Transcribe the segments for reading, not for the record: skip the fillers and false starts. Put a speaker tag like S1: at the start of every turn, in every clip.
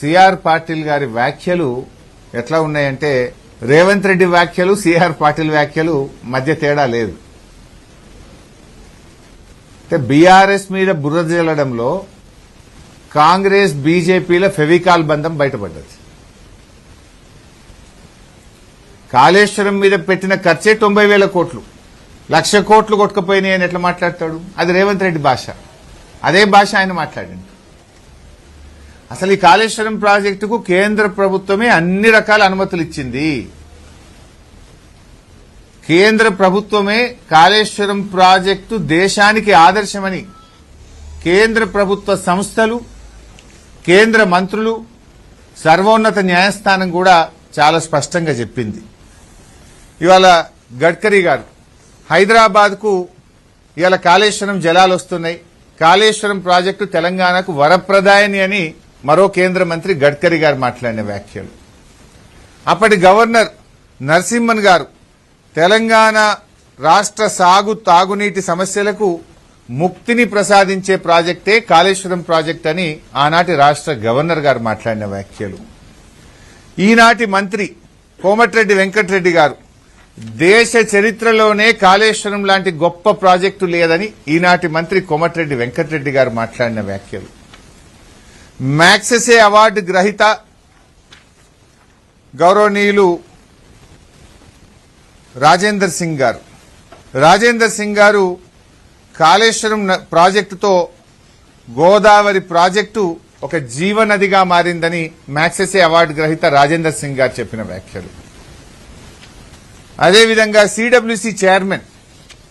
S1: CR Patil గారి వ్యాఖ్యలు ఎట్లా ఉన్నాయంటే రేవంత్ రెడ్డి వ్యాఖ్యలు సిఆర్ పాటిల్ వ్యాఖ్యలు మధ్య తేడా లేదు. బీఆర్ఎస్ మీద బుర్ర జల్లడంలో కాంగ్రెస్ బీజేపీల ఫెవికాల్ బంధం బయటపడ్డది. కాళేశ్వరం మీద పెట్టిన ఖర్చే 90,000 కోట్లు, 1,00,000 కోట్లు కొట్టుకుపోయినాయి అని ఎట్లా మాట్లాడతాడు? అది రేవంత్ రెడ్డి భాష. అదే భాష ఆయన మాట్లాడింది. అసలు ఈ కాళేశ్వరం ప్రాజెక్టుకు కేంద్ర ప్రభుత్వమే అన్ని రకాల అనుమతులు ఇచ్చింది. కేంద్ర ప్రభుత్వమే కాళేశ్వరం ప్రాజెక్టు దేశానికి ఆదర్శమని కేంద్ర ప్రభుత్వ సంస్థలు, కేంద్ర మంత్రులు, సర్వోన్నత న్యాయస్థానం కూడా చాలా స్పష్టంగా చెప్పింది. ఇవాళ గడ్కరీ గారు హైదరాబాద్ కు ఇవాళ కాళేశ్వరం జలాలు వస్తున్నాయి, కాళేశ్వరం ప్రాజెక్టు తెలంగాణకు వరప్రదాయని అని మరో కేంద్ర మంత్రి గడ్కరీ గారు మాట్లాడిన వ్యాఖ్యలు. అప్పటి గవర్నర్ నరసింహన్ గారు తెలంగాణ రాష్ట్ర తాగునీటి సమస్యలకు ముక్తిని ప్రసాదించే ప్రాజెక్టే కాళేశ్వరం ప్రాజెక్ట్ అని ఆనాటి రాష్ట్ర గవర్నర్ గారు మాట్లాడిన వ్యాఖ్యలు. ఈనాటి మంత్రి కోమటిరెడ్డి వెంకటరెడ్డి గారు దేశ చరిత్రలోనే కాళేశ్వరం లాంటి గొప్ప ప్రాజెక్టు లేదని ఈనాటి మంత్రి కోమటిరెడ్డి వెంకటరెడ్డి గారు మాట్లాడిన వ్యాఖ్యలు. మ్యాగ్సెసే అవార్డు గ్రహీత గౌరవనీయులు రాజేందర్ సింగ్ గారు కాళేశ్వరం ప్రాజెక్టుతో గోదావరి ప్రాజెక్టు ఒక జీవనదిగా మారిందని మ్యాగ్సెసే అవార్డు గ్రహీత రాజేందర్ సింగ్ గారు చెప్పిన వ్యాఖ్యలు. అదేవిధంగా CWC chairman,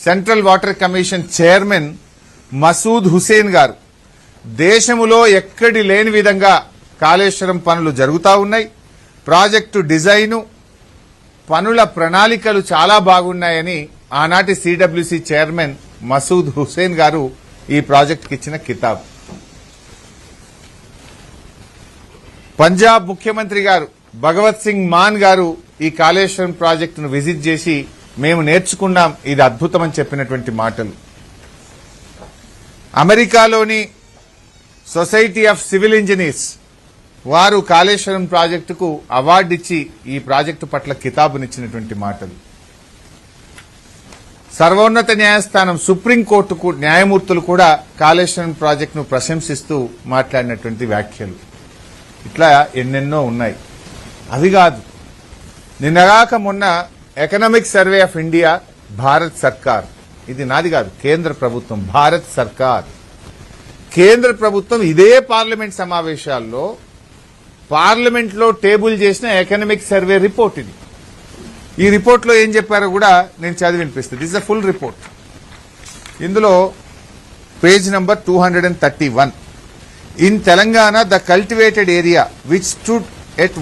S1: Central Water Commission chairman Masood Hussain గారు దేశములో ఎక్కడి లేని విధంగా కాళేశ్వరం పనులు జరుగుతా ఉన్నాయి, ప్రాజెక్టు డిజైను, పనుల ప్రణాళికలు చాలా బాగున్నాయని ఆనాటి సిడబ్ల్యూసీ చైర్మన్ మసూద్ హుసేన్ గారు ఈ ప్రాజెక్టుకి ఇచ్చిన కితాబ్. పంజాబ్ ముఖ్యమంత్రి గారు భగవత్ సింగ్ మాన్ గారు ఈ కాళేశ్వరం ప్రాజెక్టును విజిట్ చేసి మేము నేర్చుకున్నాం, ఇది అద్భుతమని చెప్పినటువంటి మాటలు. అమెరికాలోని సొసైటీ ఆఫ్ సివిల్ ఇంజనీర్స్ వారు కాళేశ్వరం ప్రాజెక్టుకు అవార్డు ఇచ్చి ఈ ప్రాజెక్టు పట్ల కితాబునిచ్చినటువంటి మాటలు. సర్వోన్నత న్యాయస్థానం, సుప్రీంకోర్టుకు న్యాయమూర్తులు కూడా కాళేశ్వరం ప్రాజెక్టును ప్రశంసిస్తూ మాట్లాడినటువంటి వ్యాఖ్యలు. ఇట్లా ఎన్నెన్నో ఉన్నాయి. అవి కాదు, నిన్నగాక మొన్న economic survey of India, Bharat సర్కార్, ఇది నాది కాదు, కేంద్ర ప్రభుత్వం, భారత్ సర్కార్, కేంద్ర ప్రభుత్వం ఇదే పార్లమెంట్ సమావేశాల్లో పార్లమెంట్లో టేబుల్ చేసిన ఎకనామిక్ సర్వే రిపోర్ట్ ఇది. ఈ రిపోర్ట్ లో ఏం చెప్పారో కూడా నేను చదివి వినిపిస్తాను. This is a full report. ఇందులో page number 231. In Telangana the cultivated area which stood at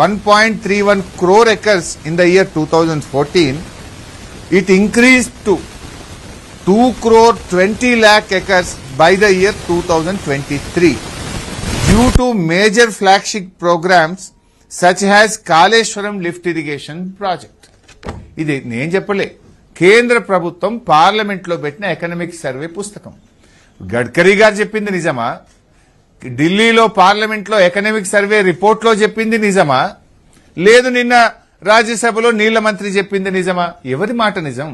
S1: 1.31 crore acres in the year 2014, it increased to 2.20 crore acres by the year 2023 due to major flagship programs such as Kaleshwaram lift irrigation project. ఇది నేను చెప్పలే, కేంద్ర ప్రభుత్వం parliament లో పెట్టిన economic survey పుస్తకం. గడ్కరీ గారు చెప్పింది నిజమా? ఢిల్లీలో పార్లమెంట్ లో ఎకనామిక్ సర్వే రిపోర్ట్ లో చెప్పింది నిజమా? లేదు నిన్న రాజ్యసభలో నీళ్ల మంత్రి చెప్పింది నిజమా? ఎవరి మాట నిజం?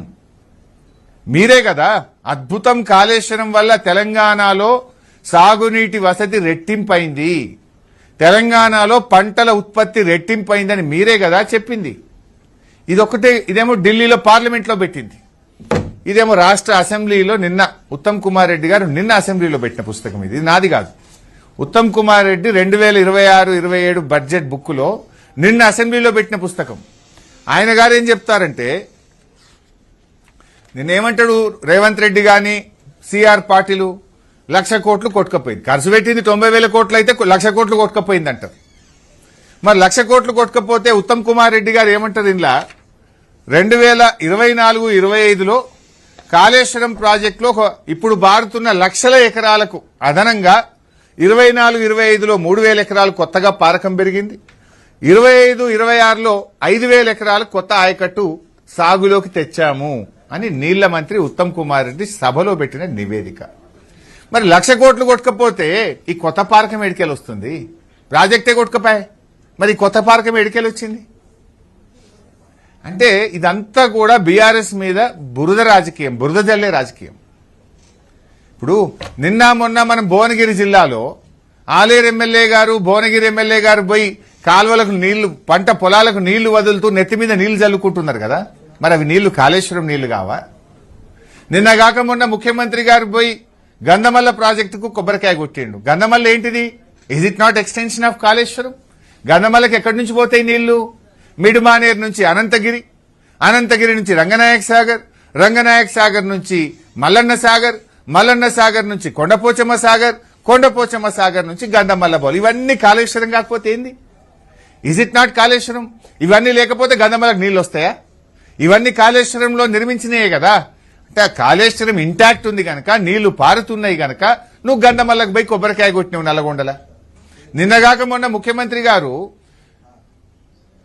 S1: మీరే కదా అద్భుతం, కాళేశ్వరం వల్ల తెలంగాణలో సాగునీటి వసతి రెట్టింపైంది, తెలంగాణలో పంటల ఉత్పత్తి రెట్టింపైందని మీరే కదా చెప్పింది. ఇదొక్కటే, ఇదేమో ఢిల్లీలో పార్లమెంట్ లో పెట్టింది, ఇదేమో రాష్ట్ర అసెంబ్లీలో నిన్న ఉత్తమ్ కుమార్ రెడ్డి గారు నిన్న అసెంబ్లీలో పెట్టిన పుస్తకం. ఇది నాది కాదు. ఉత్తమ్ కుమార్ రెడ్డి 2026-27 బడ్జెట్ బుక్ లో నిన్న అసెంబ్లీలో పెట్టిన పుస్తకం. ఆయన గారు ఏం చెప్తారంటే, నిన్నేమంటాడు రేవంత్ రెడ్డి గాని సిఆర్ పాటిల్ 1,00,000 కోట్లు కొట్టుకపోయింది, ఖర్చు పెట్టింది 90,000 కోట్లు అయితే 1,00,000 కోట్లు కొట్టుకపోయింది అంటారు. మరి 1,00,000 కోట్లు కొట్టుకపోతే ఉత్తమ్ కుమార్ రెడ్డి గారు ఏమంటారు? ఇంట్లో 2024-25లో కాళేశ్వరం ప్రాజెక్టులో ఇప్పుడు బారుతున్న లక్షల ఎకరాలకు అదనంగా 24-25లో 3,000 ఎకరాలు కొత్తగా పారకం పెరిగింది, 25-26లో 5,000 ఎకరాలు కొత్త ఆయకట్టు సాగులోకి తెచ్చాము అని నీళ్ల మంత్రి ఉత్తమ్ కుమార్ రెడ్డి సభలో పెట్టిన నివేదిక. మరి 1,00,000 కోట్లు కొట్టకపోతే ఈ కొత్త పార్కం ఎడికెళ్ళి వస్తుంది? ప్రాజెక్టే కొట్టుకపోయా, మరి ఈ కొత్త పార్కం ఎడికెళ్ళి వచ్చింది? అంటే ఇదంతా కూడా బీఆర్ఎస్ మీద బురద రాజకీయం, బురద జల్లే రాజకీయం. ఇప్పుడు నిన్న మొన్న మనం భువనగిరి జిల్లాలో ఆలేరు ఎమ్మెల్యే గారు, భువనగిరి ఎమ్మెల్యే గారు పోయి కాలువలకు నీళ్లు, పంట పొలాలకు నీళ్లు వదులుతూ నెత్తి మీద నీళ్లు జల్లుకుంటున్నారు కదా, మరి అవి నీళ్లు కాళేశ్వరం నీళ్లు కావా? నిన్న కాక మొన్న ముఖ్యమంత్రి గారు పోయి గంధమల్ల ప్రాజెక్టుకు కొబ్బరికాయ కొట్టిండు. గంధమల్ల ఏంటిది? Is it not extension of Kaleshwaram? గంధమల్లకి ఎక్కడి నుంచి పోతాయి నీళ్లు? మిడ్మానేర్ నుంచి అనంతగిరి, అనంతగిరి నుంచి రంగనాయక సాగర్, రంగనాయక సాగర్ నుంచి మల్లన్న సాగర్, మల్లన్న సాగర్ నుంచి కొండపోచమ్మ సాగర్, కొండపోచమ్మ సాగర్ నుంచి గంధమల్ల బోలు. ఇవన్నీ కాళేశ్వరం కాకపోతే ఏంది? Is it not Kaleshwaram? ఇవన్నీ లేకపోతే గంధమల్లకు నీళ్లు వస్తాయా? ఇవన్నీ కాళేశ్వరంలో నిర్మించినాయే కదా. అంటే కాళేశ్వరం ఇంటాక్ట్ ఉంది కనుక, నీళ్లు పారుతున్నాయి కనుక నువ్వు గంధమల్లకు పోయి కొబ్బరికాయ కొట్టినావు నల్లగొండల. నిన్నగాక మొన్న ముఖ్యమంత్రి గారు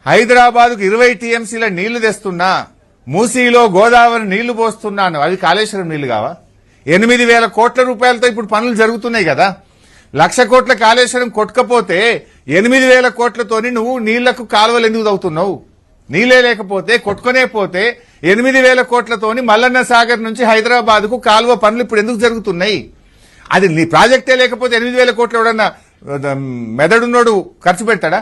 S1: హైదరాబాద్కు 20 టీఎంసీల నీళ్లు తెస్తున్నా, మూసీలో గోదావరి నీళ్లు పోస్తున్నాను, అవి కాళేశ్వరం నీళ్లు కావా? 8,000 కోట్ల రూపాయలతో ఇప్పుడు పనులు జరుగుతున్నాయి కదా. 1,00,000 కోట్ల కాళేశ్వరం కొట్టకపోతే 8,000 కోట్లతోని నువ్వు నీళ్లకు కాలువలు ఎందుకు తవ్వుతున్నావు? నీళ్లే లేకపోతే, కొట్టుకునే పోతే 8,000 కోట్లతోని మల్లన్న సాగర్ నుంచి హైదరాబాద్ కు కాలువ పనులు ఇప్పుడు ఎందుకు జరుగుతున్నాయి? అది నీ ప్రాజెక్టే లేకపోతే 8,000 కోట్లు ఎవడన్నా మెదడున్నోడు ఖర్చు పెడతాడా?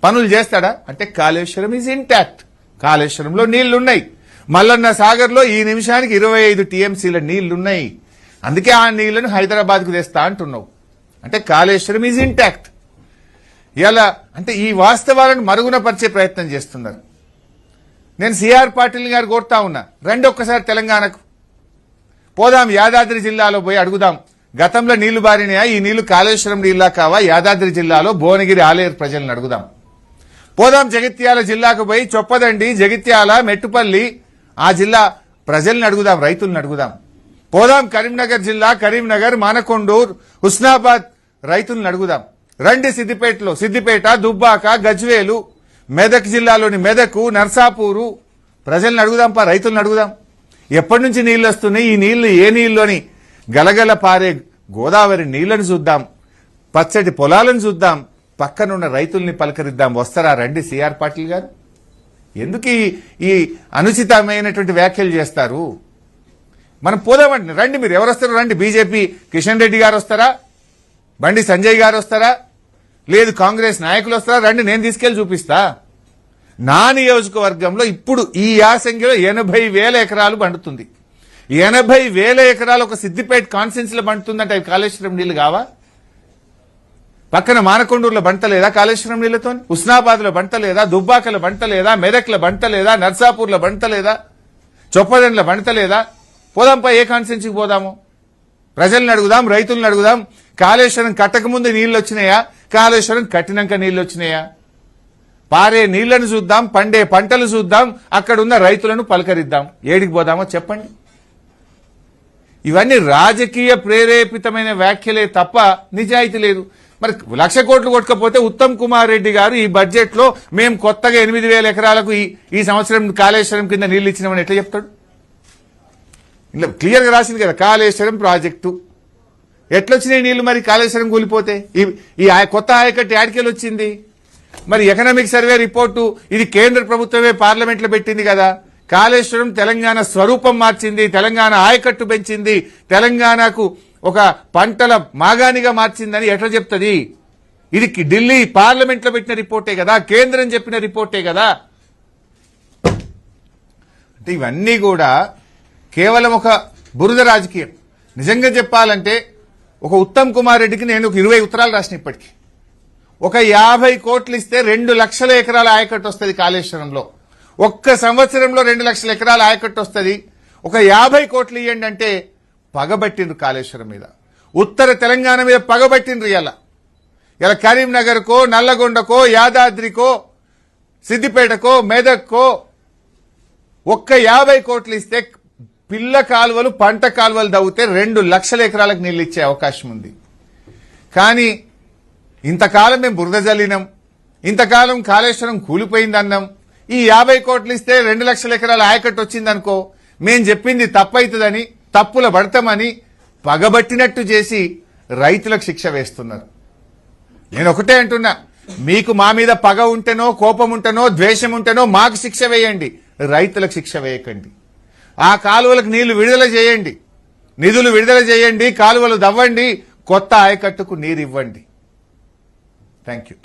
S1: పనులు చేస్తాడా? అంటే కాళేశ్వరం ఈజ్ ఇంటాక్ట్. కాళేశ్వరంలో నీళ్లున్నాయి. మల్లన్న సాగర్ లో ఈ నిమిషానికి 25 టీఎంసీల నీళ్లున్నాయి. అందుకే ఆ నీళ్లను హైదరాబాద్ కు తెస్తా అంటున్నావు. అంటే కాళేశ్వరం ఈజ్ ఇంటాక్ట్. ఇలా అంటే ఈ వాస్తవాలను మరుగున పరిచే ప్రయత్నం చేస్తున్నారు. నేను సిఆర్ పాటిల్ గారు కోరుతా ఉన్నా, రండి ఒక్కసారి తెలంగాణకు పోదాం, యాదాద్రి జిల్లాలో పోయి అడుగుదాం, గతంలో నీళ్లు బారినాయా, ఈ నీళ్లు కాళేశ్వరం నీళ్లా కావా? యాదాద్రి జిల్లాలో భువనగిరి ఆలేరు ప్రజలను అడుగుదాం. పోదాం జగిత్యాల జిల్లాకు పోయి చొప్పదండి, జగిత్యాల, మెట్టుపల్లి ఆ జిల్లా ప్రజల్ని అడుగుదాం, రైతులను అడుగుదాం. పోదాం కరీంనగర్ జిల్లా, కరీంనగర్, మానకొండూరు, హుస్నాబాద్ రైతులను అడుగుదాం. రండి సిద్దిపేటలో, సిద్దిపేట, దుబ్బాక, గజ్వేలు, మెదక్ జిల్లాలోని మెదకు, నర్సాపూరు ప్రజల్ని అడుగుదాం, రైతులను అడుగుదాం. ఎప్పటి నుంచి నీళ్లు వస్తున్నాయి, ఈ నీళ్లు ఏ నీళ్లని? గలగల పారే గోదావరి నీళ్లను చూద్దాం, పచ్చటి పొలాలను చూద్దాం, పక్కనున్న రైతుల్ని పలకరిద్దాం. వస్తారా? రండి సిఆర్ పాటిల్ గారు. ఎందుకు ఈ అనుచితమైనటువంటి వ్యాఖ్యలు చేస్తారు? మనం పోదామండి, రండి. మీరు ఎవరు వస్తారో రండి. బీజేపీ కిషన్ రెడ్డి గారు వస్తారా? బండి సంజయ్ గారు వస్తారా? లేదు కాంగ్రెస్ నాయకులు వస్తారా? రండి, నేను తీసుకెళ్లి చూపిస్తా. నా నియోజకవర్గంలో ఇప్పుడు ఈ యాసంగిలో 80,000 ఎకరాలు పండుతుంది. 80,000 ఎకరాలు ఒక సిద్దిపేట కాన్స్టిట్యున్సీలో పండుతుందంటే అవి కాళేశ్వరం నీళ్లు కావా? పక్కన మానకొండూరులో బంట లేదా కాళేశ్వరం నీళ్లతో? హుస్నాబాద్ లో బంట లేదా? దుబ్బాకలో బంట లేదా? మెదక్లో బంట లేదా? నర్సాపూర్లో బంట లేదా? చొప్పదండ్ల బంట లేదా? పోదాంపై ఏ కాన్స్టిట్యున్సీకి పోదాము? ప్రజల్ని అడుగుదాం, రైతులను అడుగుదాం. కాళేశ్వరం కట్టకముందు నీళ్లు వచ్చినాయా? కాళేశ్వరం కట్టినాక నీళ్లు వచ్చినాయా? పారే నీళ్లను చూద్దాం, పండే పంటలు చూద్దాం, అక్కడున్న రైతులను పలకరిద్దాం. ఏడికి పోదామో చెప్పండి. ఇవన్నీ రాజకీయ ప్రేరేపితమైన వ్యాఖ్యలే తప్ప నిజాయితీ లేదు. మరి 1,00,000 కోట్లు కొట్టకపోతే ఉత్తమ్ కుమార్ రెడ్డి గారు ఈ బడ్జెట్ లో మేము కొత్తగా 8,000 ఎకరాలకు ఈ సంవత్సరం కాళేశ్వరం కింద నీళ్లు ఇచ్చినామని ఎట్లా చెప్తాడు? ఇలా క్లియర్ గా రాసింది కదా కాళేశ్వరం ప్రాజెక్టు. ఎట్లొచ్చినాయి నీళ్లు మరి కాళేశ్వరం కూలిపోతే? ఈ కొత్త ఆయకట్టు యాడికెళ్ళి వచ్చింది? మరి ఎకనామిక్ సర్వే రిపోర్టు ఇది కేంద్ర ప్రభుత్వమే పార్లమెంట్ లో పెట్టింది కదా. కాళేశ్వరం తెలంగాణ స్వరూపం మార్చింది, తెలంగాణ ఆయకట్టు పెంచింది, తెలంగాణకు ఒక పంటల మాగానిగా మార్చిందని ఎట్లా చెప్తుంది? ఇది ఢిల్లీ పార్లమెంట్ లో పెట్టిన రిపోర్టే కదా, కేంద్రం చెప్పిన రిపోర్టే కదా. అంటే ఇవన్నీ కూడా కేవలం ఒక బురద రాజకీయం. నిజంగా చెప్పాలంటే ఒక ఉత్తమ్ కుమార్ రెడ్డికి నేను ఒక 20 ఉత్తరాలు రాసిన. ఇప్పటికీ ఒక 50 కోట్లు ఇస్తే 2 లక్షల ఎకరాల ఆయకట్టు వస్తుంది కాళేశ్వరంలో. ఒక్క సంవత్సరంలో 2 లక్షల ఎకరాల ఆయకట్టు వస్తుంది. ఒక 50 కోట్లు ఇవ్వండి అంటే పగబట్టిండ్రు కాళేశ్వరం మీద, ఉత్తర తెలంగాణ మీద పగబట్టిండ్రు. ఇలా కరీంనగర్కో, నల్లగొండకో, యాదాద్రికో, సిద్దిపేటకో, మెదక్కో ఒక్క 50 కోట్లు ఇస్తే పిల్ల కాలువలు, పంట కాలువలు దవ్వుతే 2 లక్షల ఎకరాలకు నీళ్లు ఇచ్చే అవకాశం ఉంది. కానీ ఇంతకాలం మేము బురద జల్లినాం, ఇంతకాలం కాళేశ్వరం కూలిపోయిందన్నాం. ఈ 50 కోట్లు ఇస్తే 2 లక్షల ఎకరాల ఆయకట్టు వచ్చిందనుకో, మేం చెప్పింది తప్పైతుందని, తప్పుల పడతామని పగబట్టినట్టు చేసి రైతులకు శిక్ష వేస్తున్నారు. నేను ఒకటే అంటున్నా, మీకు మా మీద పగ ఉంటేనో, కోపం ఉంటేనో, ద్వేషం ఉంటేనో మాకు శిక్ష వేయండి, రైతులకు శిక్ష వేయకండి. ఆ కాలువలకు నీళ్లు విడుదల చేయండి, నిధులు విడుదల చేయండి, కాలువలు దవ్వండి, కొత్త ఆయకట్టుకు నీరు ఇవ్వండి. Thank you.